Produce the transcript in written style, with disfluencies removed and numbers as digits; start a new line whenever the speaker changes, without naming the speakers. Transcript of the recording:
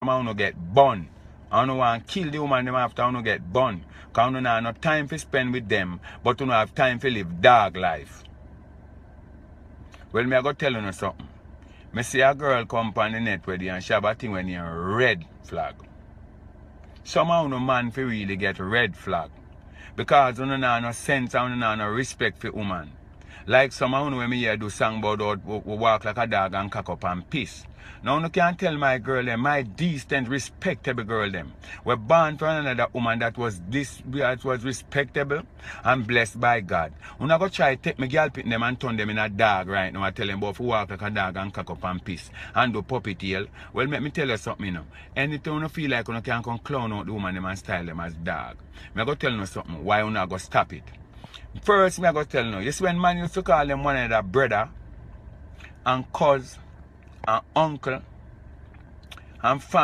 man no get bun. I don't want to kill the woman them after I don't get bun. Because I don't have no time to spend with them, but I don't have time to live dog life. Well, me I go tell you something. Me see a girl come on the net with you and she have a thing when you red flag. Somehow no man fi really get red flag. Because you don't have no sense and you don't have no respect for woman. Like somehow when me hear do song about walk like a dog and cock up and piss. Now you can't tell my girl them, my decent, respectable girl them. We're born for another woman that was respectable and blessed by God. You not go try to take my girl pit them and turn them in a dog right now. I tell them about walk like a dog and cock up and piss and do puppy tail. Well, let me tell you something, you know. Anything you feel like you can't come clown out the woman them and style them as dog. I go tell you something, why you not go stop it? First, I go tell you, you see when man used to call them one another brother and cousin and uncle and family.